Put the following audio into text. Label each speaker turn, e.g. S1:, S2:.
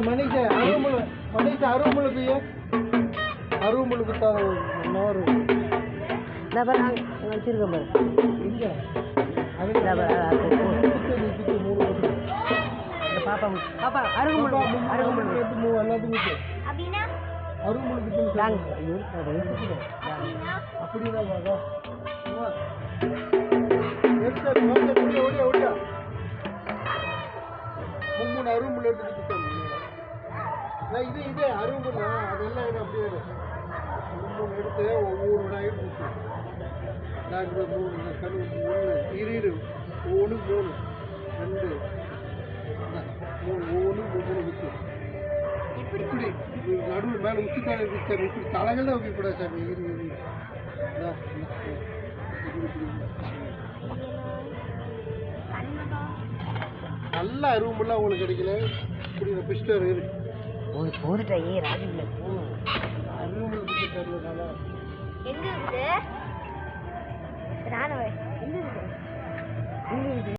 S1: மணிக்கு அருவமுழுக்கு அருவமுழுக்கு தான் இன்னொரு
S2: வச்சிருக்கேன் பாரு
S1: இங்கே
S2: பாப்பா பாப்பா அருகுமுழுக்கு
S1: எல்லாத்துக்கும் அருவமுழுக்கு அப்படிதான் ஓடியா மூணு அருவமுள்ள எடுத்துக்கிட்டு இது அருவமுள்ள அதெல்லாம் அப்படியே மூணு எடுத்து ஒவ்வொரு விடாயும் ஊற்று டாக்டர் மூணு கணு ஒன்று இரு ஒன்று மூணு ரெண்டு மூணு ஒவ்வொன்று மூணு ஊற்று இப்படி நடுவில் மேலே உச்சி தலை சாமி இப்படி தலைகள் தான் வைக்கக்கூடாது சாமி நல்ல அருவமெல்லாம் உங்களுக்கு கிடைக்கல இப்படி பிஸ்டர் இருக்கு
S2: போதுட்டா ராஜுல
S1: அருவமெல்லாம் பிஸ்டர் நல்லா
S3: எங்க இருக்குது ராணுவ எங்க இருக்குது